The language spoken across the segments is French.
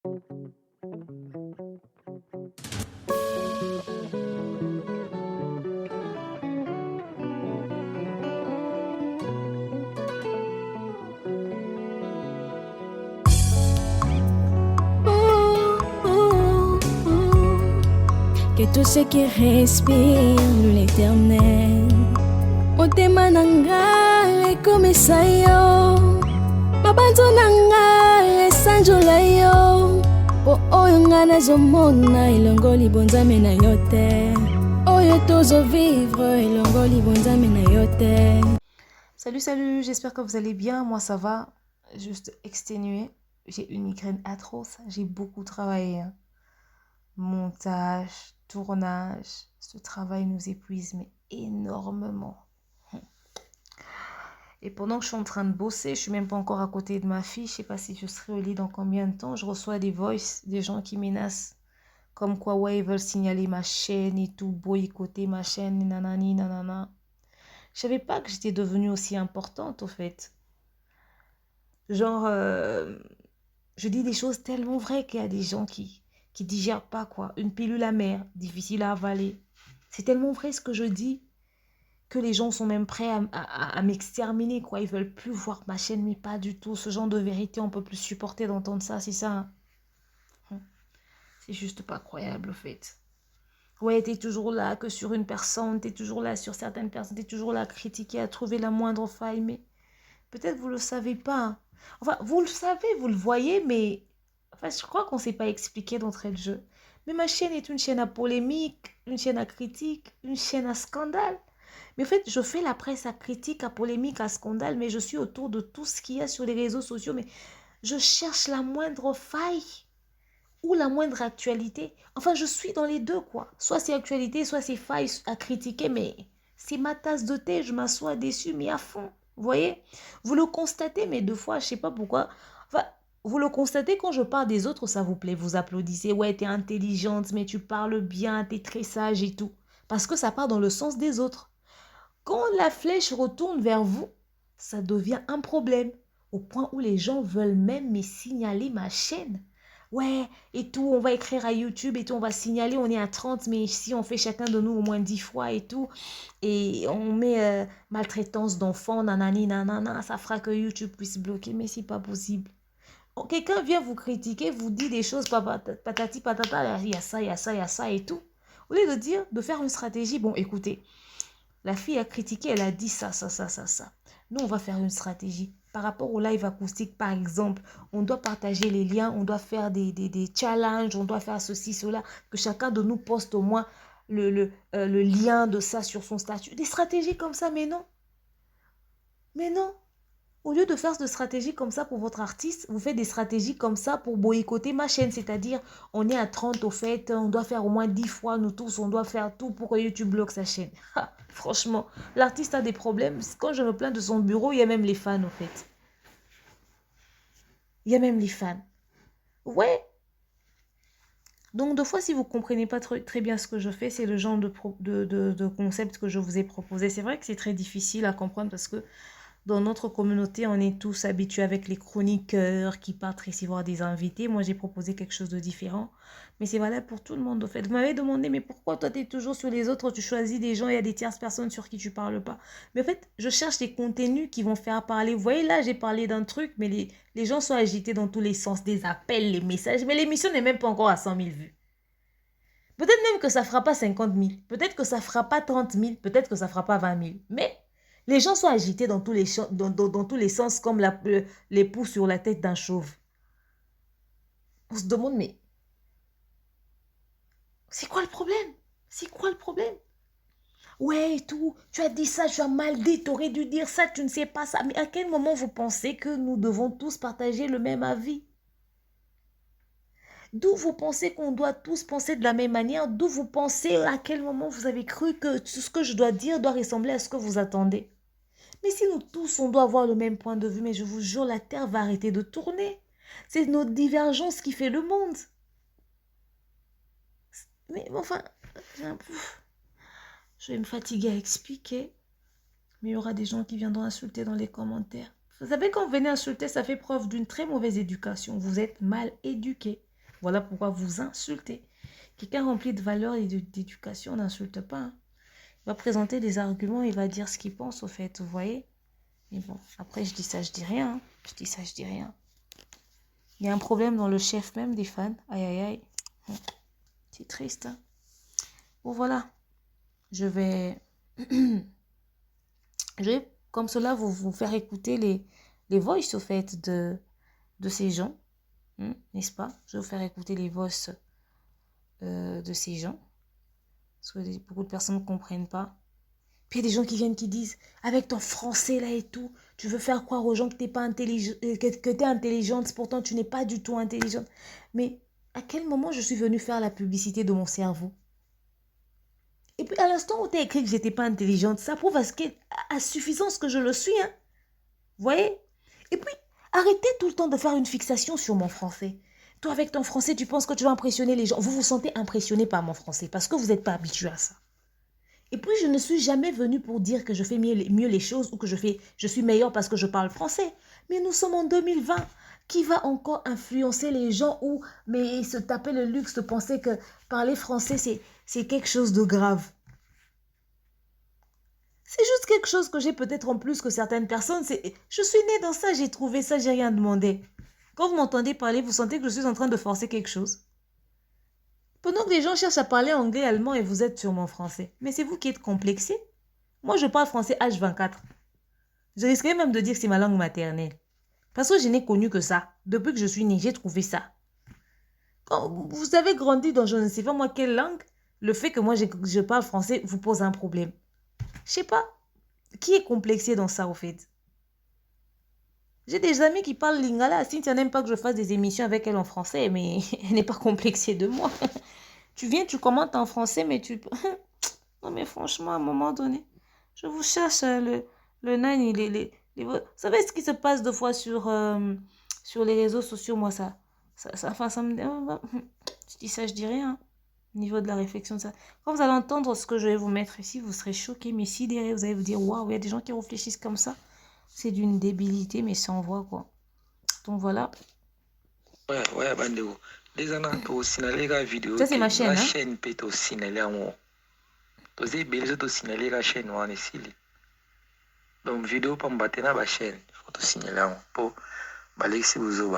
Que tout ce qui respire l'éternel motema nanga ekomisa yo mabanzo nanga esanjola yo po oyo nga nazomona elongo libonzame na yo te oyo tozovivre elongo libonzame na yo te. Salut, j'espère que vous allez bien. Moi ça va, juste exténué. J'ai une migraine atroce, j'ai beaucoup travaillé. Montage, tournage, ce travail nous épuise mais énormément. Et pendant que je suis en train de bosser, je suis même pas encore à côté de ma fille, je sais pas si je serai au lit dans combien de temps, je reçois des voices, des gens qui menacent, comme quoi ouais ils veulent signaler ma chaîne et tout, boycotter ma chaîne, nanani nanana. Je savais pas que j'étais devenue aussi importante au fait. Genre, je dis des choses tellement vraies qu'il y a des gens qui digèrent pas quoi. Une pilule amère, difficile à avaler. C'est tellement vrai ce que je dis que les gens sont même prêts à m'exterminer quoi. Ils veulent plus voir ma chaîne mais pas du tout. Ce genre de vérité on peut plus supporter d'entendre ça, c'est ça. Hein. C'est juste pas croyable au fait. Ouais, t'es toujours là que sur une personne, t'es toujours là sur certaines personnes, t'es toujours là à critiquer, à trouver la moindre faille, mais peut-être vous le savez pas. Enfin, vous le savez, vous le voyez, mais enfin, je crois qu'on ne s'est pas expliqué d'entrée de jeu. Mais ma chaîne est une chaîne à polémique, une chaîne à critique, une chaîne à scandale. Mais en fait, je fais la presse à critique, à polémique, à scandale, mais je suis autour de tout ce qu'il y a sur les réseaux sociaux, mais je cherche la moindre faille ou la moindre actualité. Enfin, je suis dans les deux, quoi. Soit c'est actualité, soit c'est faille à critiquer, mais c'est ma tasse de thé, je m'assois dessus, mais à fond. Vous voyez? Vous le constatez, mais deux fois, je sais pas pourquoi. Enfin, vous le constatez quand je parle des autres, ça vous plaît, vous applaudissez. Ouais, t'es intelligente, mais tu parles bien, t'es très sage et tout. Parce que ça part dans le sens des autres. Quand la flèche retourne vers vous, ça devient un problème. Au point où les gens veulent même me signaler ma chaîne. Ouais, et tout, on va écrire à YouTube et tout, on va signaler, on est à 30, mais si on fait chacun de nous au moins 10 fois et tout, et on met maltraitance d'enfants, nanani, nanana, ça fera que YouTube puisse bloquer, mais c'est pas possible. Quelqu'un vient vous critiquer, vous dit des choses, patati patata, il y a ça, il y a ça, il y a ça et tout. Au lieu de dire, de faire une stratégie, bon, écoutez, la fille a critiqué, elle a dit ça, ça, ça, ça, ça. Nous, on va faire une stratégie. Par rapport au live acoustique, par exemple, on doit partager les liens, on doit faire des challenges, on doit faire ceci, cela, que chacun de nous poste au moins le lien de ça sur son statut. Des stratégies comme ça, mais non. Mais non. Au lieu de faire des stratégies comme ça pour votre artiste, vous faites des stratégies comme ça pour boycotter ma chaîne. C'est-à-dire, on est à 30 au fait, on doit faire au moins 10 fois, nous tous, on doit faire tout pour que YouTube bloque sa chaîne. Ha, franchement, l'artiste a des problèmes. Quand je me plains de son bureau, il y a même les fans au fait. Il y a même les fans. Ouais. Donc, deux fois, si vous ne comprenez pas très bien ce que je fais, c'est le genre de concept que je vous ai proposé. C'est vrai que c'est très difficile à comprendre parce que dans notre communauté, on est tous habitués avec les chroniqueurs qui partent recevoir des invités. Moi, j'ai proposé quelque chose de différent. Mais c'est valable pour tout le monde, au fait. Vous m'avez demandé, mais pourquoi toi, tu es toujours sur les autres, tu choisis des gens, il y a des tierces personnes sur qui tu ne parles pas. Mais en fait, je cherche des contenus qui vont faire parler. Vous voyez, là, j'ai parlé d'un truc, mais les gens sont agités dans tous les sens, des appels, les messages. Mais l'émission n'est même pas encore à 100 000 vues. Peut-être même que ça ne fera pas 50 000. Peut-être que ça ne fera pas 30 000. Peut-être que ça ne fera pas 20 000. Mais les gens sont agités dans tous les, dans tous les sens comme les poux sur la tête d'un chauve. On se demande, mais c'est quoi le problème? C'est quoi le problème? Ouais, et tout, tu as dit ça, tu as mal dit, tu aurais dû dire ça, tu ne sais pas ça. Mais à quel moment vous pensez que nous devons tous partager le même avis? D'où vous pensez qu'on doit tous penser de la même manière? D'où vous pensez à quel moment vous avez cru que tout ce que je dois dire doit ressembler à ce que vous attendez? Mais si nous tous, on doit avoir le même point de vue, mais je vous jure, la Terre va arrêter de tourner. C'est notre divergence qui fait le monde. Mais enfin, je vais me fatiguer à expliquer. Mais il y aura des gens qui viendront insulter dans les commentaires. Vous savez, quand vous venez insulter, ça fait preuve d'une très mauvaise éducation. Vous êtes mal éduqué. Voilà pourquoi vous insultez. Quelqu'un rempli de valeurs et d'éducation n'insulte pas. Hein. Il va présenter des arguments, il va dire ce qu'il pense au fait, vous voyez. Mais bon, après je dis ça, je dis rien. Hein. Je dis ça, je dis rien. Il y a un problème dans le chef même des fans. Aïe, aïe, aïe. C'est triste. Hein. Bon, voilà. Je vais comme cela, vous faire écouter les voices, au fait, de ces gens. N'est-ce pas? Je vais vous faire écouter les voices de ces gens. Parce que beaucoup de personnes ne comprennent pas. Puis il y a des gens qui viennent qui disent, avec ton français là et tout, tu veux faire croire aux gens que tu n'es pas intelligent, que tu es intelligente, pourtant tu n'es pas du tout intelligente. Mais à quel moment je suis venue faire la publicité de mon cerveau? Et puis à l'instant où tu as écrit que je n'étais pas intelligente, ça prouve à suffisance que je le suis. Hein? Vous voyez? Et puis, arrêtez tout le temps de faire une fixation sur mon français. Toi, avec ton français, tu penses que tu vas impressionner les gens. Vous vous sentez impressionné par mon français parce que vous n'êtes pas habitué à ça. Et puis, je ne suis jamais venue pour dire que je fais mieux les choses ou que je suis meilleure parce que je parle français. Mais nous sommes en 2020. Qui va encore influencer les gens mais se taper le luxe de penser que parler français, c'est quelque chose de grave. C'est juste quelque chose que j'ai peut-être en plus que certaines personnes. Je suis née dans ça, j'ai trouvé ça, j'ai rien demandé. Quand vous m'entendez parler, vous sentez que je suis en train de forcer quelque chose. Pendant que les gens cherchent à parler anglais, allemand et vous êtes sur mon français. Mais c'est vous qui êtes complexé. Moi, je parle français H24. Je risquerais même de dire que c'est ma langue maternelle. Parce que je n'ai connu que ça. Depuis que je suis née, j'ai trouvé ça. Quand vous avez grandi dans je ne sais pas moi quelle langue, le fait que moi je parle français vous pose un problème. Je sais pas. Qui est complexé dans ça au fait? J'ai des amis qui parlent lingala. Cynthia n'aime pas que je fasse des émissions avec elle en français, mais elle n'est pas complexée de moi. Tu viens, tu commentes en français, mais tu... Non mais franchement, à un moment donné, je vous cherche le nine, vous savez ce qui se passe deux fois sur les réseaux sociaux, moi ça me... Je dis ça, je dis rien. Au niveau de la réflexion de ça. Quand vous allez entendre ce que je vais vous mettre ici, vous serez choqués. Mais si derrière, vous allez vous dire, waouh, il y a des gens qui réfléchissent comme ça. C'est d'une débilité, mais sans voix, quoi. Donc voilà. Ouais, bandeko. Les années au signaler la vidéo. Ça, c'est ma chaîne, la hein? chaîne peut au signaler en haut. Vous avez besoin de signaler la chaîne en ici. Donc, vidéo pour me battre dans la chaîne. Il faut te signaler en haut. Pour balexi vous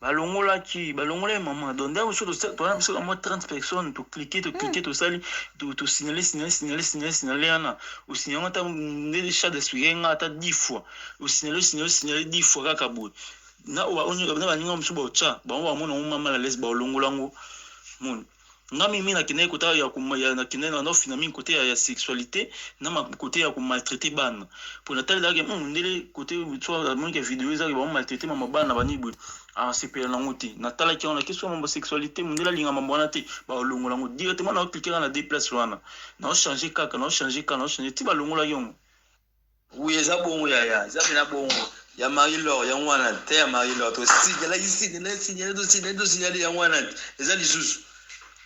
balongola maman donc dans sur le moins 30 personnes tu cliquer tu sali tu signaler ana ou signaler ta des chats de suyenga ta 10 fois ou signaler 10 fois kaka bout na on na baninga msuba cha ba wa mona mama la lesba olongola ngo mon ngami mina kine kota ya kumaya na kine na ofina min côté ya sexualité na ma côté ya maltraiter ban pour na tali dage ndele côté soit mon que vidéo za ba maltraiter mama bana bani bu ah c'est pe na ngoti na tala ki on la question de sexualité ndela linga mama bona te ba longola ngo directement na cliquer na déplace wana na changer kaka na changer ti ba longola yong oui eza bongo ya eza pena bongo ya Marie-Laure ya ngwana te ya Marie-Laure to sigala ici na signaler ya ngwana eza lisusu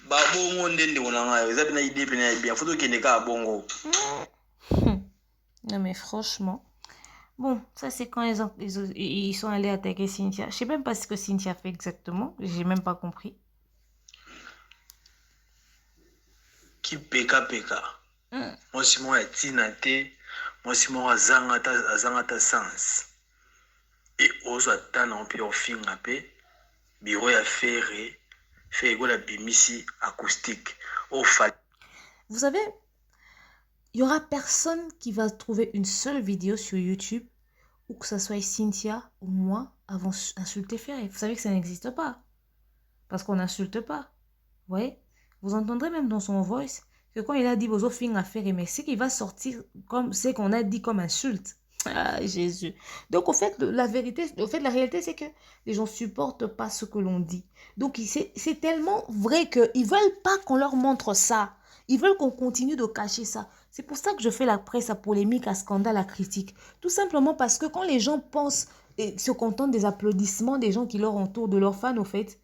ba bongo ndende ona ngayo eza pena idée pena bien photo kende ka bongo. Non mais franchement bon ça c'est quand ils sont allés attaquer Cynthia. Je sais même pas ce que Cynthia fait exactement, j'ai même pas compris. Qui peka moi si moi tina te moi si moi azangata sens et ozo atana on peut ofinga pe bureau ya ferré fait la bimisi acoustique au fait. Vous savez, il y aura personne qui va trouver une seule vidéo sur YouTube ou que ce soit Cynthia ou moi avant insulter Ferré. Vous savez que ça n'existe pas parce qu'on n'insulte pas. Vous voyez, vous entendrez même dans son voice que quand il a dit Bozo Fing à Ferré, mais c'est qu'il va sortir comme c'est qu'on a dit comme insulte. Ah, Jésus. Donc, au fait, la réalité, c'est que les gens supportent pas ce que l'on dit. Donc, c'est tellement vrai qu'ils veulent pas qu'on leur montre ça. Ils veulent qu'on continue de cacher ça. C'est pour ça que je fais la presse à polémique, à scandale, à critique. Tout simplement parce que quand les gens pensent et se contentent des applaudissements des gens qui leur entourent, de leurs fans, au fait,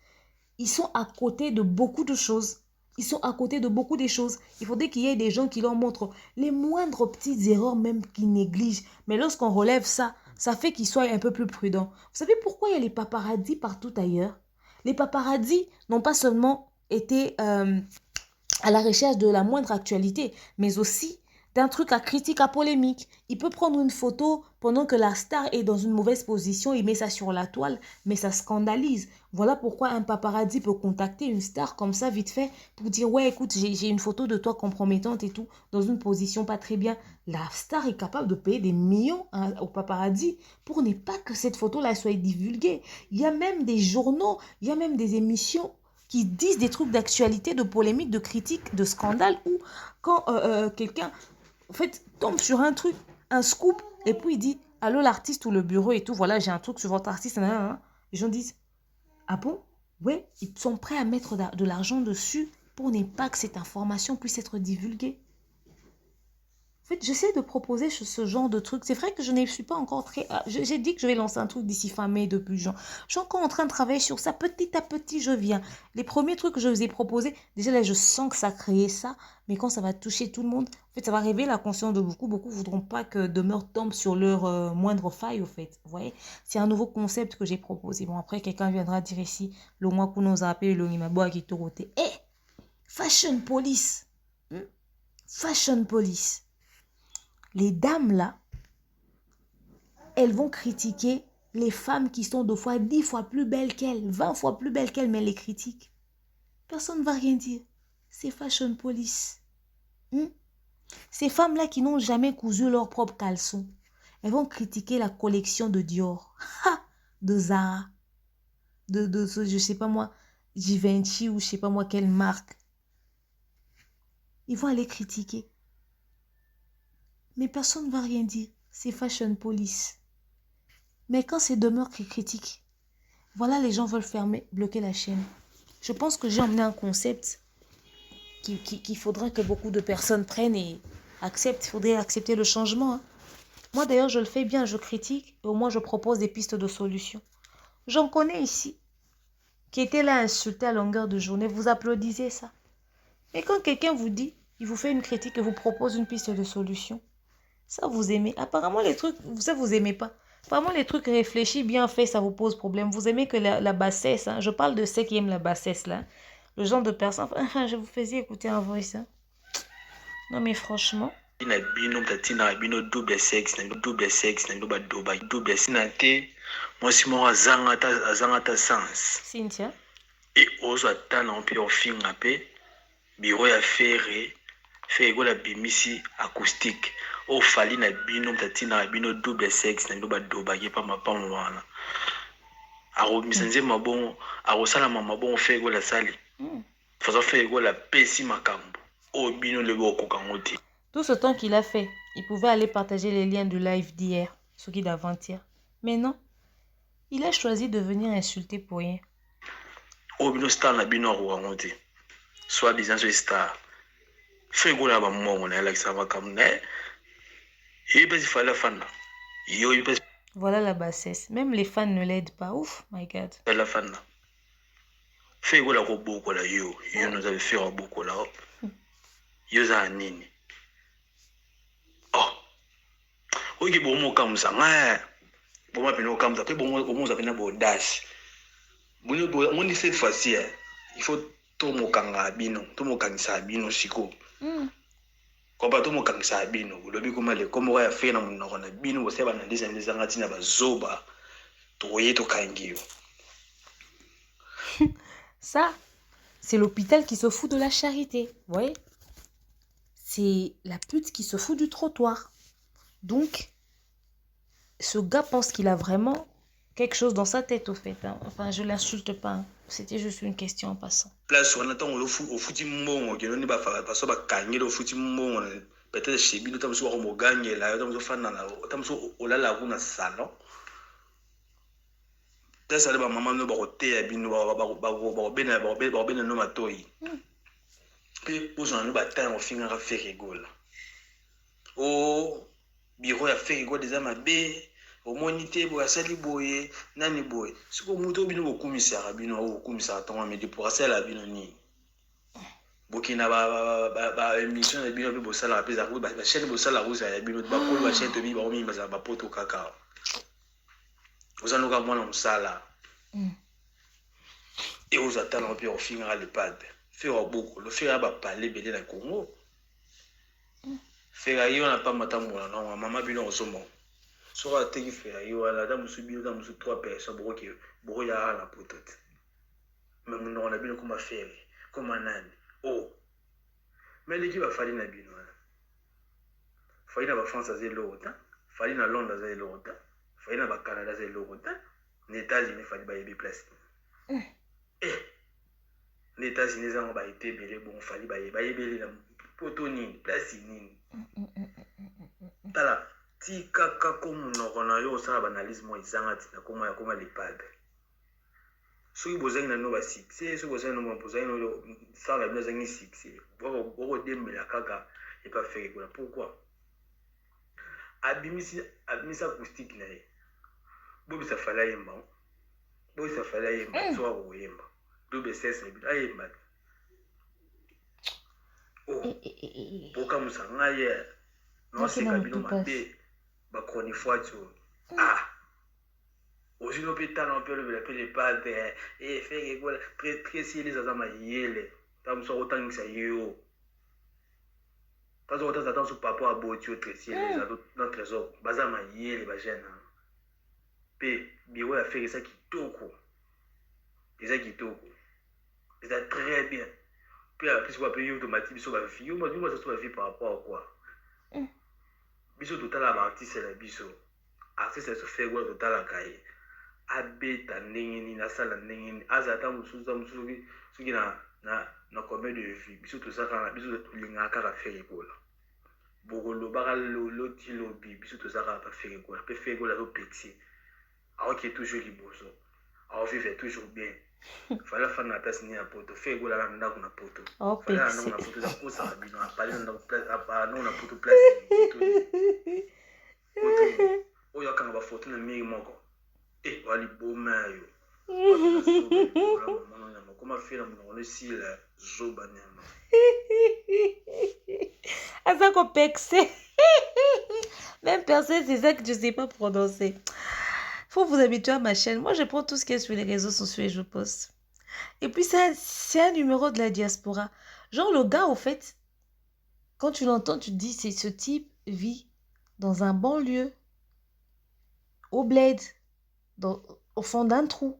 ils sont à côté de beaucoup de choses. Ils sont à côté de beaucoup de choses. Il faudrait qu'il y ait des gens qui leur montrent les moindres petites erreurs, même qu'ils négligent. Mais lorsqu'on relève ça, ça fait qu'ils soient un peu plus prudents. Vous savez pourquoi il y a les paparazzis partout ailleurs? Les paparazzis n'ont pas seulement été à la recherche de la moindre actualité, mais aussi d'un truc à critique, à polémique. Il peut prendre une photo pendant que la star est dans une mauvaise position, il met ça sur la toile, mais ça scandalise. Voilà pourquoi un paparazzi peut contacter une star comme ça vite fait pour dire « Ouais, écoute, j'ai une photo de toi compromettante et tout, dans une position pas très bien. » La star est capable de payer des millions au paparazzi pour ne pas que cette photo-là soit divulguée. Il y a même des journaux, il y a même des émissions qui disent des trucs d'actualité, de polémique, de critique, de scandale, où quand quelqu'un en fait tombe sur un truc, un scoop, et puis il dit « Allô l'artiste ou le bureau et tout, voilà, j'ai un truc sur votre artiste. » Les gens disent « Ah bon? Ouais, ils sont prêts à mettre de l'argent dessus pour ne pas que cette information puisse être divulguée. » En fait, j'essaie de proposer ce genre de truc. C'est vrai que je ne suis pas encore très... J'ai dit que je vais lancer un truc d'ici fin mai depuis juin. Je suis encore en train de travailler sur ça. Petit à petit, je viens. Les premiers trucs que je vous ai proposés, déjà là, je sens que ça crée ça. Mais quand ça va toucher tout le monde, en fait, ça va réveiller la conscience de beaucoup. Beaucoup ne voudront pas que Demeure tombe sur leur moindre faille, au fait. Vous voyez, c'est un nouveau concept que j'ai proposé. Bon, après, quelqu'un viendra dire ici, le mois qu'on nous a appelé, le Nimabo qui toroté. Eh, Fashion Police. Fashion Police. Les dames là, elles vont critiquer les femmes qui sont 2 fois, 10 fois plus belles qu'elles, 20 fois plus belles qu'elles, mais elles les critiquent. Personne ne va rien dire. C'est Fashion Police. Ces femmes-là qui n'ont jamais cousu leur propre caleçon, elles vont critiquer la collection de Dior, de Zara, de je sais pas moi, Givenchy ou je sais pas moi quelle marque. Ils vont aller critiquer. Mais personne ne va rien dire. C'est Fashion Police. Mais quand c'est Demeure qui critique, voilà, les gens veulent fermer, bloquer la chaîne. Je pense que j'ai emmené un concept qu'il faudra que beaucoup de personnes prennent et acceptent. Il faudrait accepter le changement. Moi, d'ailleurs, je le fais bien. Je critique et au moins, je propose des pistes de solutions. J'en connais ici qui étaient là à insulter à longueur de journée. Vous applaudissez ça. Mais quand quelqu'un vous dit, il vous fait une critique et vous propose une piste de solution, ça, vous aimez. Apparemment, les trucs, ça, vous aimez pas. Apparemment, les trucs réfléchis, bien faits, ça vous pose problème. Vous aimez que la bassesse. Je parle de ceux qui aiment la bassesse, là. Le genre de personne. Enfin, je vous faisais écouter un voice. Non, mais franchement. Double sexe, double moi, si moi, azangata sens. Cynthia. Et aux attendant, puis au fin, bureau à faire la bimisi acoustique. Au fali na bino tatina bino double sexe na ndoba doba yepa mapango wana aro misanze mabon aro sala mabon fait go la sali faso fait go la pesi makambo o bino le boko kangote. Tout ce temps qu'il a fait, il pouvait aller partager les liens du live d'hier, ce qui d'avant-hier. Mais non, il a choisi de venir insulter pour rien. O bino star na bino aro kangote. Soit disant ce star. Fait go la ba mo on a ça va comme né. Voilà la bassesse. Même les fans ne l'aident pas. Ouf, my God. La fan. Fais quoi la beaucoup là yo. Yo nous avait fait beaucoup là. Yo za nini. Oh. Ok bon mo comme ça. Bon ma pino comme ça. Que bon mo ça pena bo dash. Mon dit cette fois-ci il faut tout mo kanga bino, tout mo kanisa bino siko. Koba to mo kangisa bino lobi kuma le komo ya fe na munoko na bino bo seba na ndisa ndisa ngati na bazoba to yeto kangio. Ça, c'est l'hôpital qui se fout de la charité, vous voyez? C'est la pute qui se fout du trottoir. Donc, ce gars pense qu'il a vraiment quelque chose dans sa tête, au fait. Enfin, je l'insulte pas. C'était juste une question en passant. Place on attend au fouti mbongo que l'on va faire parce que ba kangé au fouti mbongo peut-être chez bino tam so mo gagner là tam so fana na tam so olala kuna salon. Ça ba maman no ba côté bino ba bena no matoi. Puis pour ça no ba temps on finit à faire rigole. Oh bureau a fait rigole des amabé. Au monité bo asali boye nani boye siko muto bino bo commissaire bino o commissaire ton mais pour ça la bino ni bokina ba émission de bino bo sala pesa ba chaîne bo sala rosa ya bino ba ko ba chaîne to bi ba mi ba poto kaka oza noka mwana mosala Mm. e oza tala mpe ofingaka lepade fere wa bokolo fere ya bapale ebele na congo fere ayi wana pamba ta mona nango mama bino ozomo soki ateki fere ayi wana ata mosu bino ata mosu 3 personnes bokoyaka na poto te me monoko na bino koma fere koma nani me leki bafali na bino wana fali na bafrance aza eloko ta fali na londres aza eloko ta fali na bacanada aza eloko ta na états-unis fali bayebi place na états-unis ezango baete ebele bongo fali bayebeli na poto nini place nini tala tikaka ko monoko na yo osala baanalyse mo ezanga ntina koma lepade soki bozangi na no basuccès soki bozangi no bozangi no sala bino azangi succès bokodembela kaka epafere kola pourquoi abimisa acoustique na ye bobisa fali ayemba soka koyemba dobe sese na bino ayemba bokamusa ngai ye noseka bino mabe bachronifoite ozino mpe tala mpe olobela mpe lepate feke kola tresiele aza mayele ta mosu akotangisa yo tazo kotaza ta mosu papa aboti yo tresiele eza na trésor baza mayele bagene mpe biro ya feke eza kitoko eza très bien mpe apesi kwa mpe yo tomati biso bavi yo basaso bavi par rapport à quoi biso totala baartiste na biso artiste na biso feke wana totalaka ye abeta ndenge nini asala ndenge nini aza ata mosusu soki na combien de vie biso tozakaka biso tolingaka kaka feke kola bokolobaka loti lobi biso tozakaka pa feke kola mpe feke kola azopeti aokie toujours liboso aovivre toujours bien fala fana na place nini ya poto feke kola na ndako na poto fala na ndako na poto eza kosaka bino apale na ndako na poto place oyo akanga bafoto na miri moko waliboma yo koma fela monoko nesila zoba nyama aza kopexe même personne c'est ça que je sais pas prononcer. Faut vous habituer à ma chaîne. Moi je prends tout ce qui est sur les réseaux sociaux et je poste. Et puis c'est un numéro de la diaspora. Genre le gars au fait, quand tu l'entends tu te dis c'est ce type vit dans un banlieue, au bled, au fond d'un trou,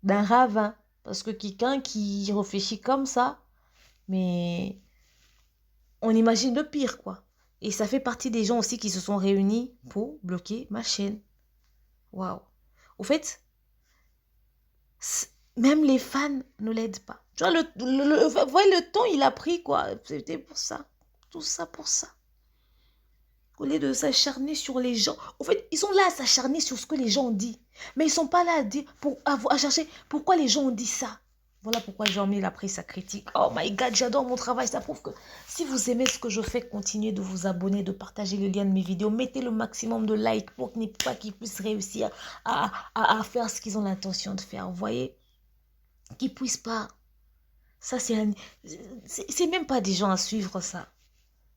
d'un ravin. Parce que quelqu'un qui réfléchit comme ça, mais on imagine le pire, quoi. Et ça fait partie des gens aussi qui se sont réunis pour bloquer ma chaîne. Waouh. Au fait, même les fans ne l'aident pas. Tu vois, le temps, il a pris, quoi. C'était pour ça. Tout ça pour ça. Au lieu de s'acharner sur les gens. En fait, ils sont là à s'acharner sur ce que les gens ont dit. Mais ils ne sont pas là à chercher pourquoi les gens ont dit ça. Voilà pourquoi j'ai mis la presse à critique. Oh my God, j'adore mon travail. Ça prouve que si vous aimez ce que je fais, continuez de vous abonner, de partager le lien de mes vidéos. Mettez le maximum de likes pour qu'ils puissent réussir à faire ce qu'ils ont l'intention de faire. Vous voyez? Qu'ils ne puissent pas. Ça, c'est même pas des gens à suivre ça.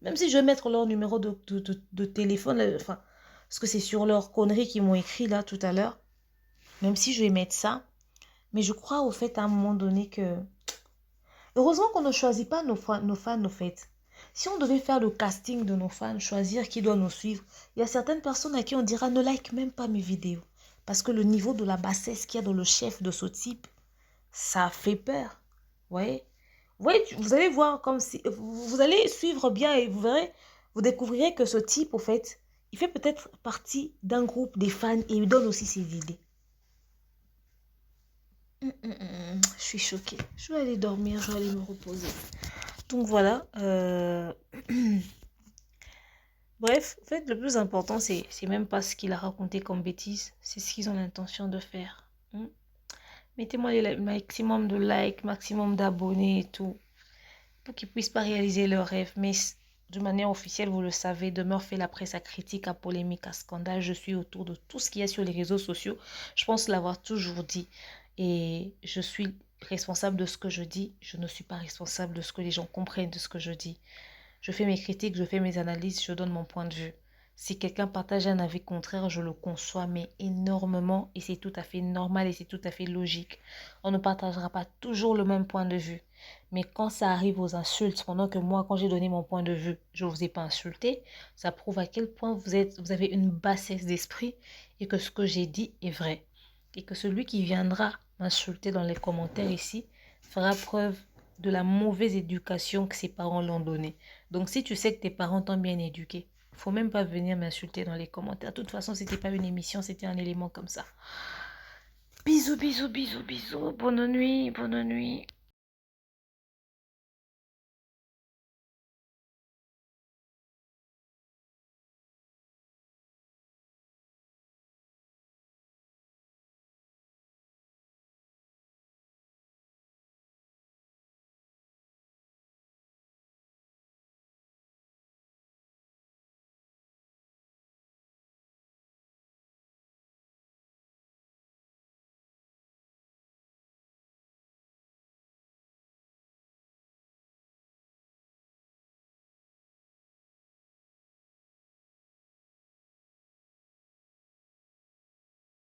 Même si je vais mettre leur numéro de téléphone, enfin, parce que c'est sur leur connerie qu'ils m'ont écrit là tout à l'heure. Même si je vais mettre ça. Mais je crois au fait à un moment donné que... Heureusement qu'on ne choisit pas nos fans au fait. Si on devait faire le casting de nos fans, choisir qui doit nous suivre, il y a certaines personnes à qui on dira ne like même pas mes vidéos. Parce que le niveau de la bassesse qu'il y a dans le chef de ce type, ça fait peur. Vous voyez? Vous allez voir comme si... Vous allez suivre bien et vous verrez, vous découvrirez que ce type, au fait, il fait peut-être partie d'un groupe des fans et il donne aussi ses idées. Je suis choquée. Je vais aller dormir, je vais aller me reposer. Donc voilà. Bref, en fait, le plus important, c'est même pas ce qu'il a raconté comme bêtise, c'est ce qu'ils ont l'intention de faire. Mettez-moi le maximum de likes, maximum d'abonnés et tout, pour qu'ils puissent pas réaliser leurs rêves. Mais de manière officielle, vous le savez, Demeure fait la presse à critique, à polémique, à scandale. Je suis autour de tout ce qu'il y a sur les réseaux sociaux. Je pense l'avoir toujours dit. Et je suis responsable de ce que je dis. Je ne suis pas responsable de ce que les gens comprennent de ce que je dis. Je fais mes critiques, je fais mes analyses, je donne mon point de vue. Si quelqu'un partage un avis contraire, je le conçois, mais énormément, et c'est tout à fait normal et c'est tout à fait logique. On ne partagera pas toujours le même point de vue. Mais quand ça arrive aux insultes, pendant que moi, quand j'ai donné mon point de vue, je ne vous ai pas insulté, ça prouve à quel point vous avez une bassesse d'esprit et que ce que j'ai dit est vrai. Et que celui qui viendra m'insulter dans les commentaires ici fera preuve de la mauvaise éducation que ses parents l'ont donnée. Donc si tu sais que tes parents t'ont bien éduqué, faut même pas venir m'insulter dans les commentaires. De toute façon, c'était pas une émission, c'était un élément comme ça. Bisous, bisous, bisous, bisous. Bonne nuit, bonne nuit.